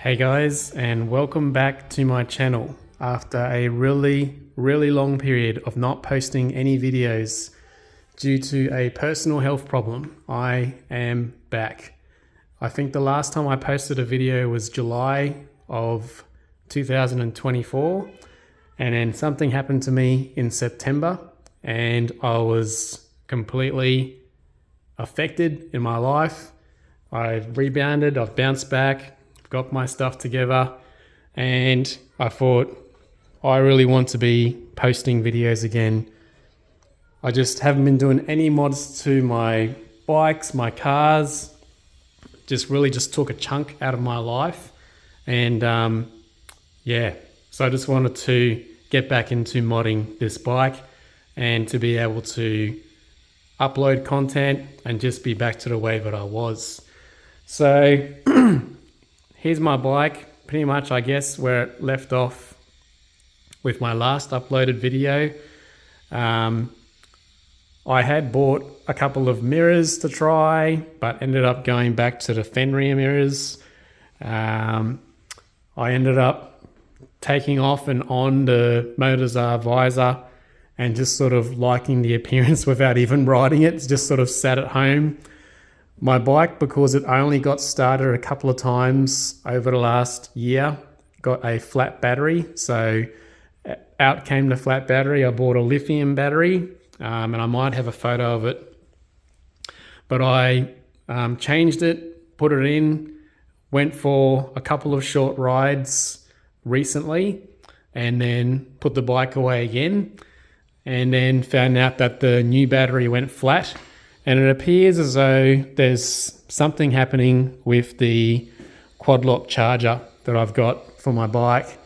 Hey guys, and welcome back to my channel. After a really long period of not posting any videos due to a personal health problem, I am back. I think the last time I posted a video was July of 2024, and then something happened to me in September and I was completely affected in my life. I've rebounded, I've bounced back, got my stuff together, and I thought I really want to be posting videos again. I just haven't been doing any mods to my bikes, my cars. Just took a chunk out of my life, and yeah, so I just wanted to get back into modding this bike and to be able to upload content and just be back to the way that I was. So here's my bike, pretty much, I guess, where it left off with my last uploaded video. I had bought a couple of mirrors to try, but ended up going back to the Fenrir mirrors. I ended up taking off and on the Motorzar visor and just sort of liking the appearance without even riding it. It's just sort of sat at home. My bike, because it only got started a couple of times over the last year, got a flat battery. So out came the flat battery. I bought a lithium battery, and I might have a photo of it. But I changed it, put it in, went for a couple of short rides recently, and then put the bike away again, and then found out that the new battery went flat. And it appears as though there's something happening with the quad lock charger that I've got for my bike.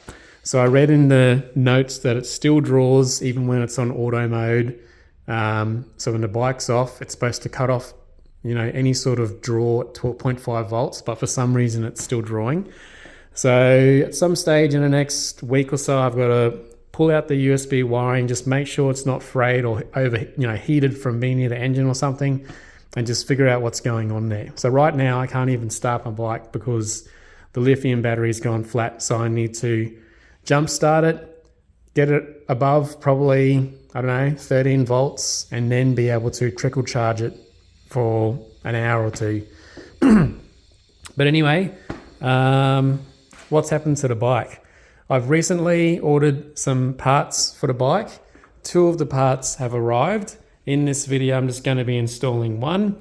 So I read in the notes that it still draws even when it's on auto mode. So when the bike's off, it's supposed to cut off, any sort of draw at 12.5 volts, but for some reason it's still drawing. So at some stage in the next week or so, I've got to pull out the USB wiring, just make sure it's not frayed or heated from being near the engine or something, and just figure out what's going on there. So right now I can't even start my bike because the lithium battery's gone flat. So I need to jump start it, get it above probably, 13 volts, and then be able to trickle charge it for an hour or two. But anyway, what's happened to the bike? I've recently ordered some parts for the bike. 2 of the parts have arrived. In this video, I'm just going to be installing one.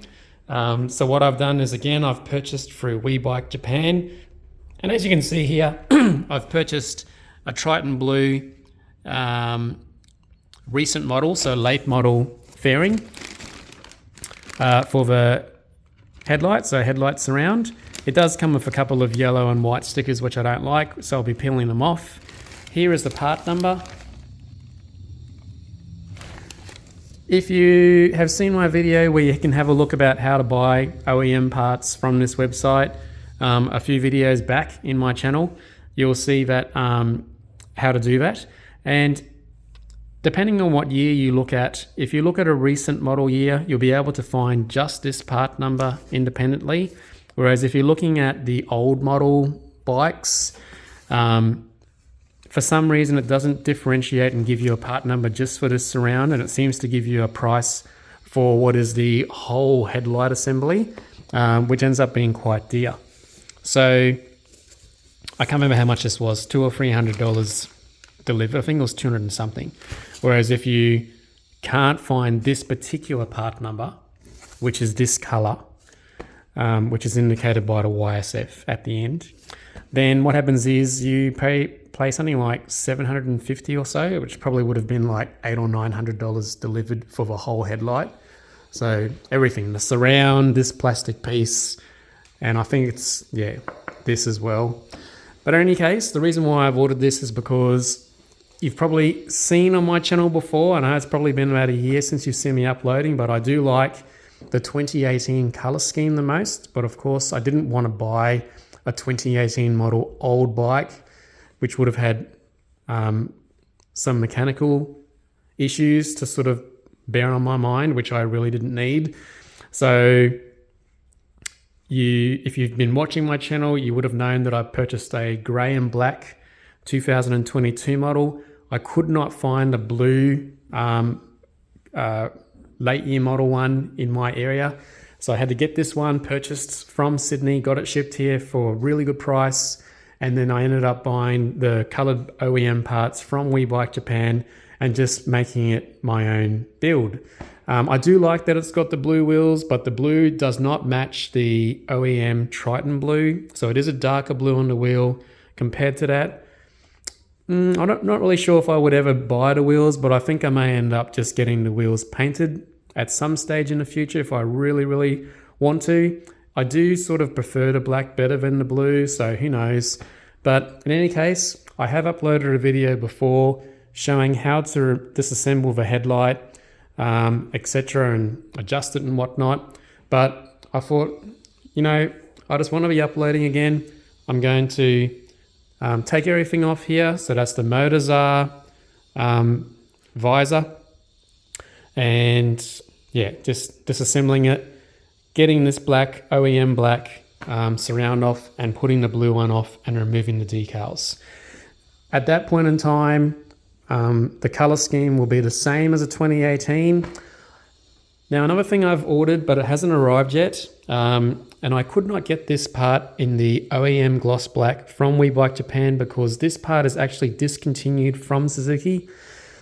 So what I've done is, again, I've purchased through WeBike Japan. And as you can see here, I've purchased a Triton Blue recent model, so late model fairing for the headlight, so headlight surround. It does come with a couple of yellow and white stickers, which I don't like, so I'll be peeling them off. Here is the part number. If you have seen my video where you can have a look about how to buy OEM parts from this website, a few videos back in my channel, you'll see that how to do that. And depending on what year you look at, if you look at a recent model year, you'll be able to find just this part number independently. Whereas if you're looking at the old model bikes, for some reason it doesn't differentiate and give you a part number just for this surround, and it seems to give you a price for what is the whole headlight assembly, which ends up being quite dear. So I can't remember how much this was, $200 or $300 delivered. I think it was 200 and something. Whereas if you can't find this particular part number, which is this color, which is indicated by the YSF at the end, then what happens is you pay something like $750 or so, which probably would have been like $800 or $900 delivered for the whole headlight. So everything, the surround, this plastic piece, and I think it's, this as well. But in any case, the reason why I've ordered this is because you've probably seen on my channel before. I know it's probably been about a year since you've seen me uploading, but I do like the 2018 color scheme the most. But of course I didn't want to buy a 2018 model old bike, which would have had some mechanical issues to sort of bear on my mind, which I really didn't need. So if you've been watching my channel, you would have known that I purchased a grey and black 2022 model. I could not find a blue late year model one in my area. So I had to get this one purchased from Sydney, got it shipped here for a really good price. And then I ended up buying the colored OEM parts from WeBike Japan and just making it my own build. I do like that it's got the blue wheels, but the blue does not match the OEM Triton blue. So it is a darker blue on the wheel compared to that. I'm not really sure if I would ever buy the wheels, but I think I may end up just getting the wheels painted at some stage in the future if I really, really want to. I do sort of prefer the black better than the blue, so who knows. But in any case, I have uploaded a video before showing how to disassemble the headlight, etc., and adjust it and whatnot. But I thought, I just want to be uploading again. I'm going to take everything off here. So that's the motors visor, and yeah, just disassembling it, getting this black OEM black surround off and putting the blue one off and removing the decals. At that point in time, the color scheme will be the same as a 2018. Now, another thing I've ordered, but it hasn't arrived yet, and I could not get this part in the OEM gloss black from WeBike Japan because this part is actually discontinued from Suzuki.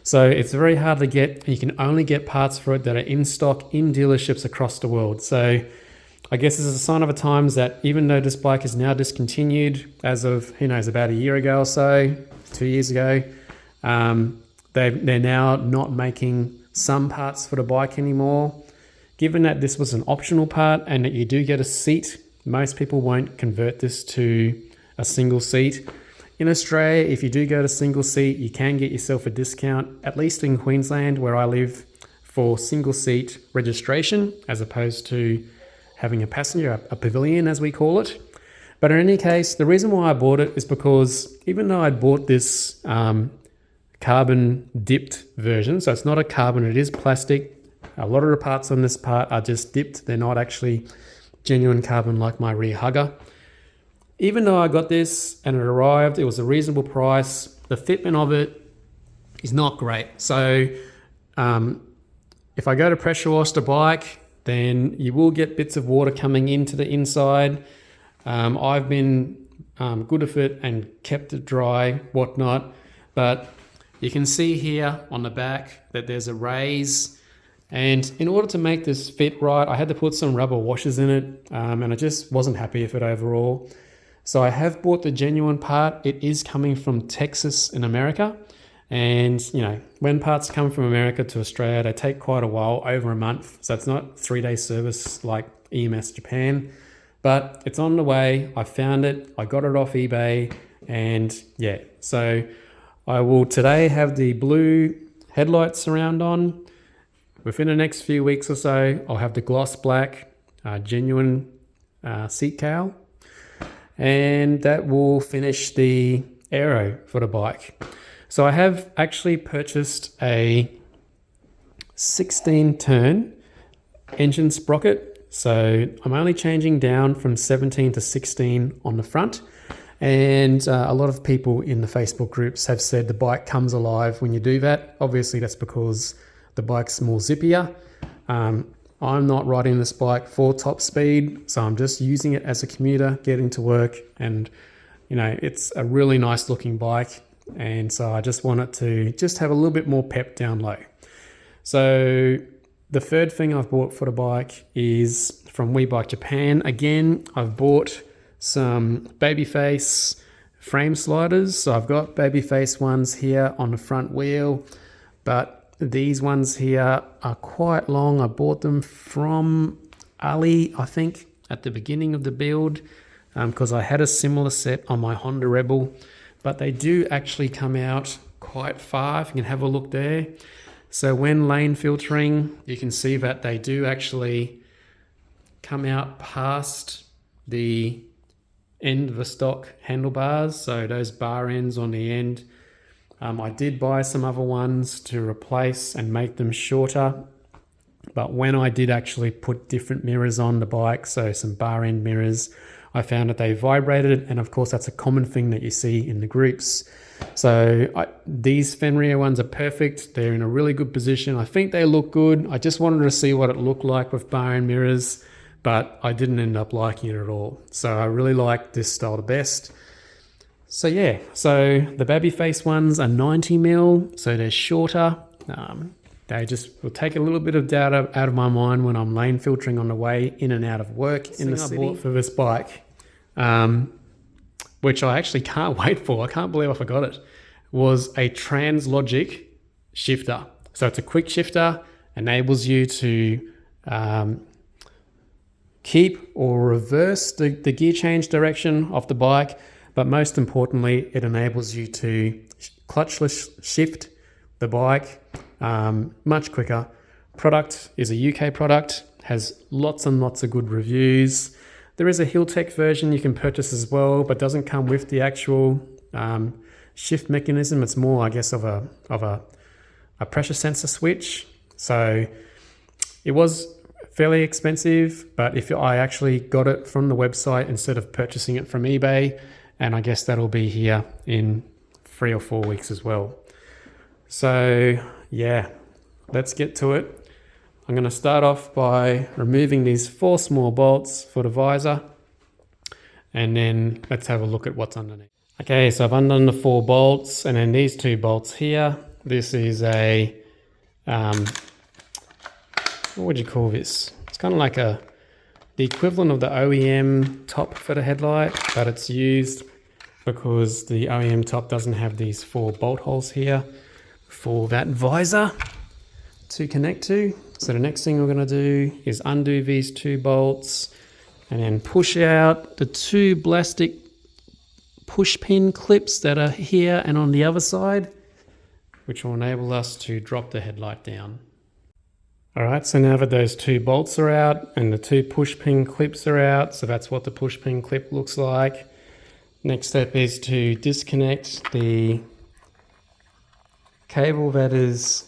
So it's very hard to get. You can only get parts for it that are in stock in dealerships across the world. So I guess this is a sign of the times that even though this bike is now discontinued as of, who knows, about a year ago or so, 2 years ago, they're now not making some parts for the bike anymore. Given that this was an optional part and that you do get a seat, most people won't convert this to a single seat. In Australia, if you do go to single seat, you can get yourself a discount, at least in Queensland where I live, for single seat registration as opposed to having a passenger, a pavilion as we call it. But in any case, the reason why I bought it is because even though I'd bought this carbon dipped version, so it's not a carbon, it is plastic. A lot of the parts on this part are just dipped. They're not actually genuine carbon like my rear hugger. Even though I got this and it arrived, it was a reasonable price. The fitment of it is not great. So if I go to pressure wash the bike, then you will get bits of water coming into the inside. I've been good with it and kept it dry, whatnot. But you can see here on the back that there's a raise. And in order to make this fit right, I had to put some rubber washers in it, and I just wasn't happy with it overall. So I have bought the genuine part. It is coming from Texas in America. And, when parts come from America to Australia, they take quite a while, over a month. So it's not 3-day service like EMS Japan, but it's on the way. I found it. I got it off eBay. And yeah, so I will today have the blue headlight surround on. Within the next few weeks or so, I'll have the gloss black genuine seat cowl. And that will finish the aero for the bike. So I have actually purchased a 16 turn engine sprocket. So I'm only changing down from 17 to 16 on the front. And a lot of people in the Facebook groups have said the bike comes alive when you do that. Obviously that's because the bike's more zippier. I'm not riding this bike for top speed, so I'm just using it as a commuter, getting to work, and it's a really nice looking bike, and so I just want it to just have a little bit more pep down low. So the third thing I've bought for the bike is from WeBike Japan. Again, I've bought some Babyface frame sliders. So I've got Babyface ones here on the front wheel, but these ones here are quite long. I bought them from Ali, I think, at the beginning of the build because I had a similar set on my Honda Rebel, but they do actually come out quite far. If you can have a look there. So when lane filtering, you can see that they do actually come out past the end of the stock handlebars. So those bar ends on the end. I did buy some other ones to replace and make them shorter. But when I did actually put different mirrors on the bike, so some bar end mirrors, I found that they vibrated, and of course that's a common thing that you see in the groups. So these Fenrir ones are perfect. They're in a really good position. I think they look good. I just wanted to see what it looked like with bar end mirrors, but I didn't end up liking it at all. So I really like this style the best. So yeah, so the Babyface ones are 90mm, so they're shorter. They just will take a little bit of doubt out of my mind when I'm lane filtering on the way in and out of work in the city. I bought for this bike, which I actually can't wait for. I can't believe I forgot it, was a Translogic shifter. So it's a quick shifter, enables you to keep or reverse the gear change direction of the bike, but most importantly, it enables you to clutchless shift the bike much quicker. Product is a UK product, has lots and lots of good reviews. There is a Hilltech version you can purchase as well, but doesn't come with the actual shift mechanism. It's more, I guess, of a pressure sensor switch. So it was fairly expensive, but if I actually got it from the website instead of purchasing it from eBay, and I guess that'll be here in 3 or 4 weeks as well. So yeah, let's get to it. I'm going to start off by removing these 4 small bolts for the visor, and then let's have a look at what's underneath. Okay, so I've undone the 4 bolts, and then these 2 bolts here. This is a, what would you call this? It's kind of like the equivalent of the OEM top for the headlight, but it's used because the OEM top doesn't have these 4 bolt holes here for that visor to connect to. So the next thing we're going to do is undo these 2 bolts and then push out the 2 plastic push pin clips that are here and on the other side, which will enable us to drop the headlight down. Alright, so now that those 2 bolts are out and the 2 push pin clips are out, so that's what the push pin clip looks like. Next step is to disconnect the cable that is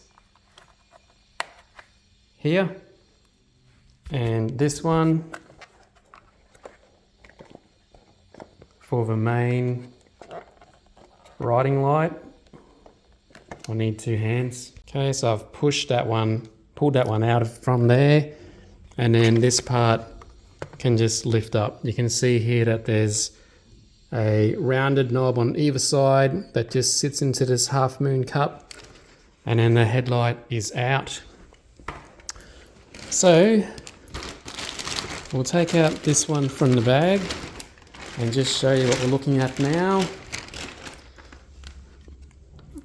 here, and this one for the main riding light. I'll need 2 hands. Okay, so I've pulled that one out from there, and then this part can just lift up. You can see here that there's a rounded knob on either side that just sits into this half moon cup, and then the headlight is out. So we'll take out this one from the bag and just show you what we're looking at now.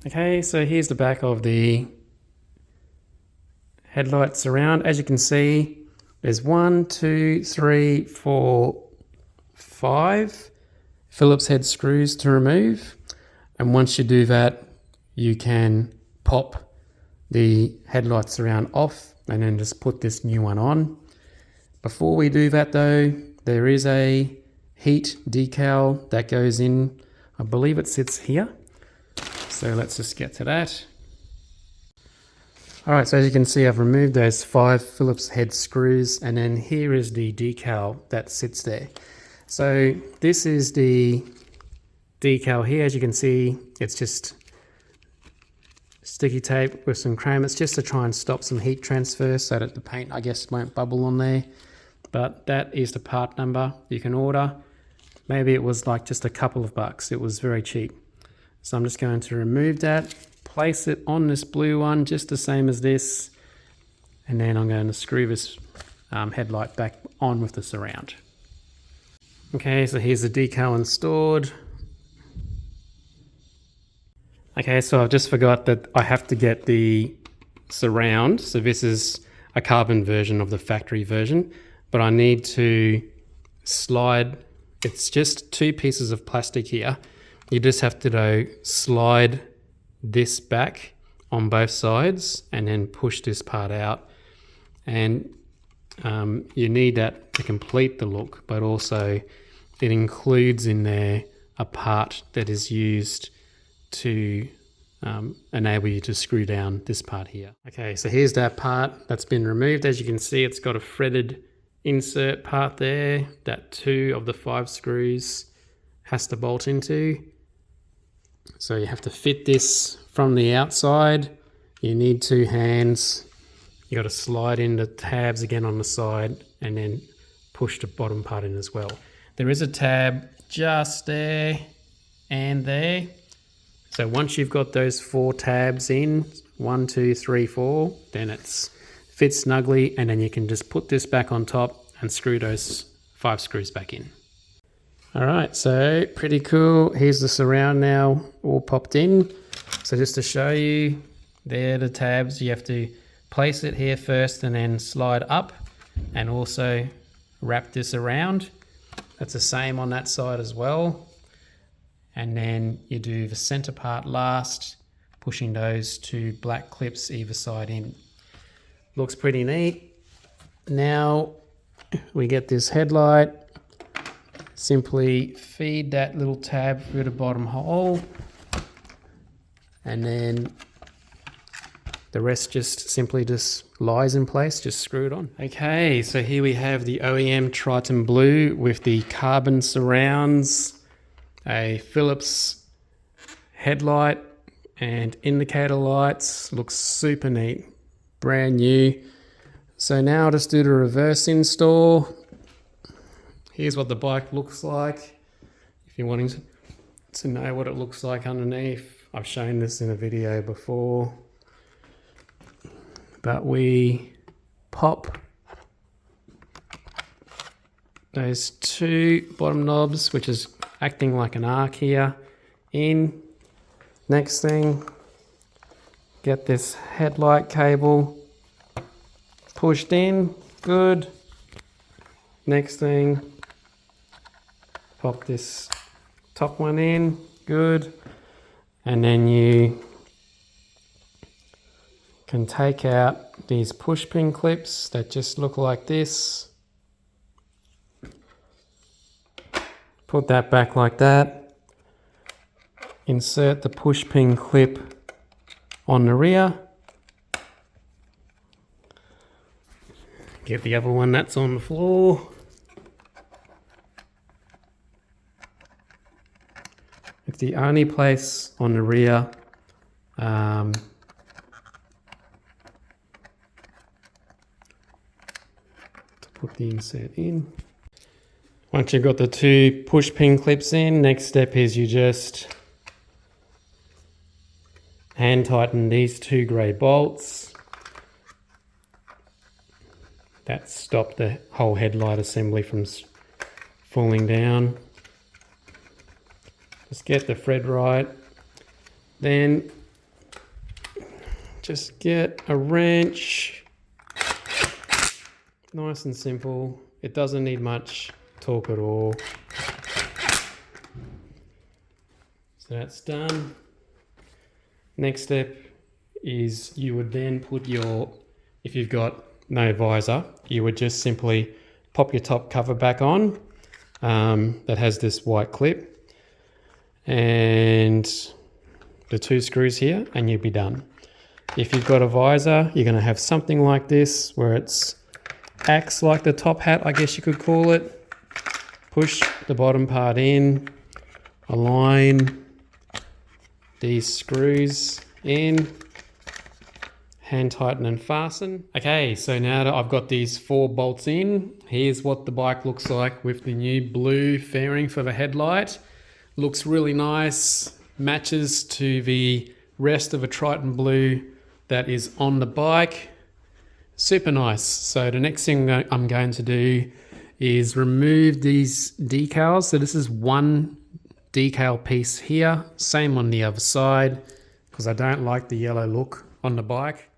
Okay, so here's the back of the headlight surround. As you can see, there's 1, 2, 3, 4, 5 Phillips head screws to remove, and once you do that, you can pop the headlight surround off and then just put this new one on. Before we do that though, there is a heat decal that goes in. I believe it sits here, so let's just get to that. Alright, so as you can see, I've removed those 5 Phillips head screws, and then here is the decal that sits there. So this is the decal here. As you can see, it's just sticky tape with some chrome. It's just to try and stop some heat transfer so that the paint, I guess, won't bubble on there. But that is the part number you can order. Maybe it was like just a couple of bucks. It was very cheap. So I'm just going to remove that, place it on this blue one, just the same as this, and then I'm going to screw this headlight back on with the surround. Okay, so here's the decal installed. Okay, so I've just forgot that I have to get the surround. So this is a carbon version of the factory version, but I need to slide. It's just 2 pieces of plastic here. You just have to slide this back on both sides and then push this part out. And you need that to complete the look, but also it includes in there a part that is used to enable you to screw down this part here. Okay, so here's that part that's been removed. As you can see, it's got a threaded insert part there that 2 of the 5 screws has to bolt into. So you have to fit this from the outside. You need 2 hands. You got to slide in the tabs again on the side and then push the bottom part in as well. There is a tab just there and there. So once you've got those 4 tabs in, 1, 2, 3, 4, then it's fits snugly, and then you can just put this back on top and screw those 5 screws back in. All right, so pretty cool. Here's the surround now all popped in. So just to show you, there are the tabs. You have to place it here first and then slide up, and also wrap this around. That's the same on that side as well. And then you do the center part last, pushing those 2 black clips either side in. Looks pretty neat. Now we get this headlight. Simply feed that little tab through the bottom hole, and then the rest just simply lies in place, just screw it on. Okay, so here we have the OEM Triton Blue with the carbon surrounds, a Phillips headlight and indicator lights. Looks super neat, brand new. So now I'll just do the reverse install. Here's what the bike looks like. If you're wanting to know what it looks like underneath, I've shown this in a video before. But we pop those 2 bottom knobs, which is acting like an arc here, in. Next thing, get this headlight cable pushed in, good. Next thing, pop this top one in, good. And then you can take out these push pin clips that just look like this. Put that back like that. Insert the push pin clip on the rear. Get the other one that's on the floor. It's the only place on the rear to put the insert in. Once you've got the 2 push pin clips in, next step is you just hand tighten these 2 grey bolts that stop the whole headlight assembly from falling down. Just get the thread right. Then just get a wrench. Nice and simple. It doesn't need much torque at all. So that's done. Next step is you would then put your, if you've got no visor, you would just simply pop your top cover back on that has this white clip, and the 2 screws here, and you'll be done. If you've got a visor, you're going to have something like this where it's acts like the top hat, I guess you could call it. Push the bottom part in, align these screws in, hand tighten and fasten. Okay, so now that I've got these 4 bolts in, here's what the bike looks like with the new blue fairing for the headlight. Looks really nice, matches to the rest of a Triton Blue that is on the bike. Super nice. So the next thing I'm going to do is remove these decals. So this is 1 decal piece here, same on the other side, because I don't like the yellow look on the bike.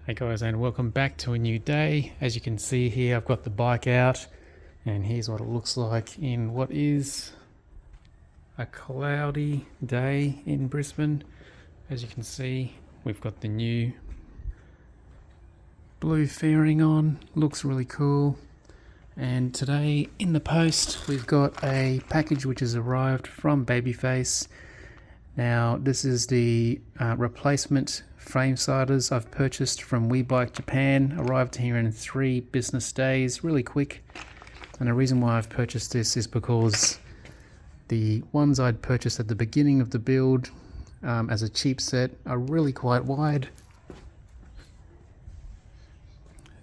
Hey guys, and welcome back to a new day. As you can see here, I've got the bike out, and here's what it looks like in what is a cloudy day in Brisbane. As you can see, we've got the new blue fairing on, looks really cool. And today in the post we've got a package which has arrived from Babyface. Now this is the replacement Framesliders I've purchased from WeBike Japan. Arrived here in 3 business days, really quick. And the reason why I've purchased this is because the ones I'd purchased at the beginning of the build as a cheap set are really quite wide.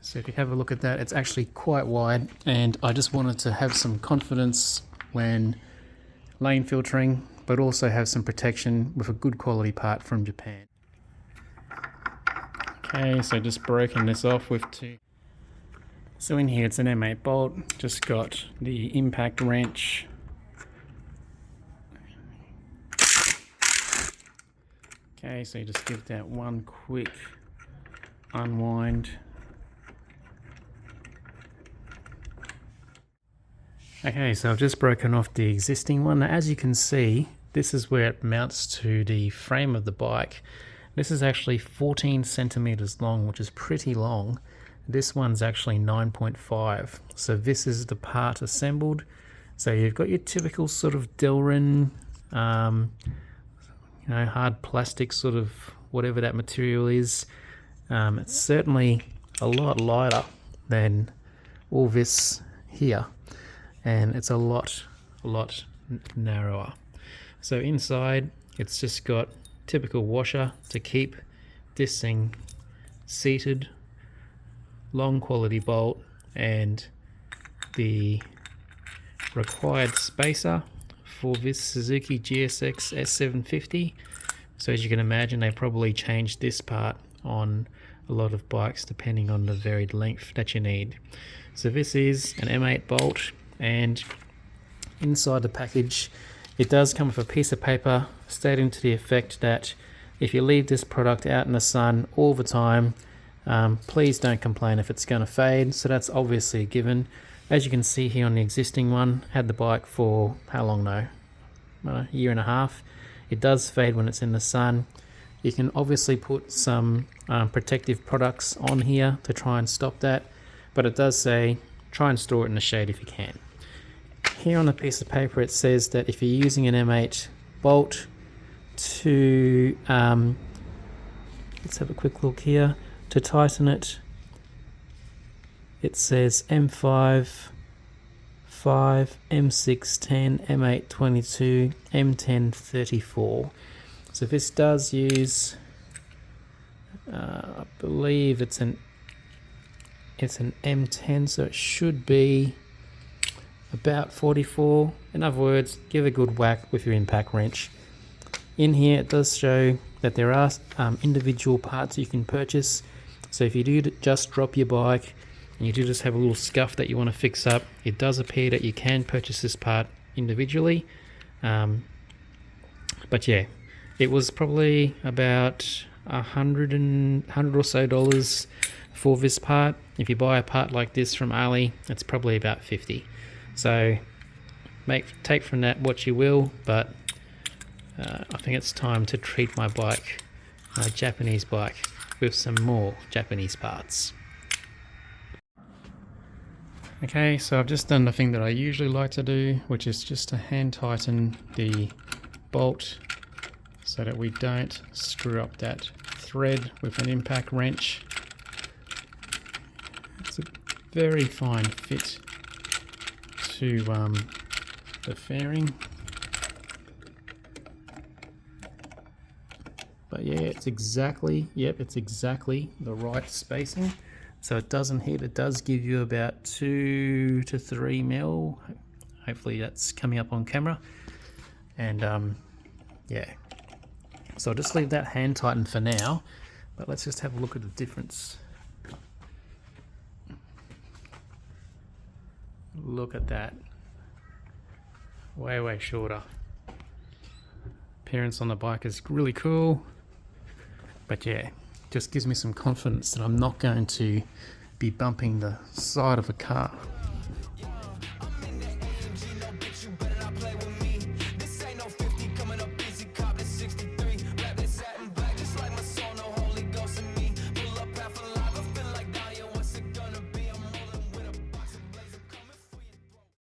So if you have a look at that, it's actually quite wide, and I just wanted to have some confidence when lane filtering, but also have some protection with a good quality part from Japan. Okay, so just broken this off with 2. So in here it's an M8 bolt, just got the impact wrench. Okay, so you just give that one quick unwind. Okay, so I've just broken off the existing one. Now, as you can see, this is where it mounts to the frame of the bike. This is actually 14 centimeters long, which is pretty long. This one's actually 9.5. So this is the part assembled. So you've got your typical sort of Delrin, hard plastic sort of whatever that material is. It's certainly a lot lighter than all this here. And it's a lot narrower. So inside it's just got typical washer to keep this thing seated, long quality bolt, and the required spacer for this Suzuki GSX-S750. So as you can imagine, they probably changed this part on a lot of bikes depending on the varied length that you need. So this is an M8 bolt. And inside the package it does come with a piece of paper stating to the effect that if you leave this product out in the sun all the time, please don't complain if it's going to fade. So that's obviously a given. As you can see here on the existing one, had the bike for how long now? A year and a half. It does fade when it's in the sun. You can obviously put some protective products on here to try and stop that, but it does say try and store it in the shade if you can. Here on the piece of paper it says that if you're using an M8 bolt to, let's have a quick look here, to tighten it, it says M5, 5, M6, 10, M8, 22, M10, 34. So this does use, I believe it's an M10, so it should be about 44. In other words, give a good whack with your impact wrench. In here it does show that there are individual parts you can purchase. So if you do just drop your bike and you do just have a little scuff that you want to fix up, it does appear that you can purchase this part individually. But yeah, it was probably about $100 or so for this part. If you buy a part like this from Ali, it's probably about 50. So take from that what you will, but I think it's time to treat my bike, my Japanese bike, with some more Japanese parts. Okay, so I've just done the thing that I usually like to do, which is just to hand tighten the bolt so that we don't screw up that thread with an impact wrench. It's a very fine fit to the fairing, but yeah, it's exactly the right spacing. So it doesn't hit. It does give you about 2 to 3 mil. Hopefully that's coming up on camera. And yeah, so I'll just leave that hand tightened for now, but let's just have a look at the difference. Look at that. Way shorter. Appearance on the bike is really cool, but yeah, just gives me some confidence that I'm not going to be bumping the side of a car.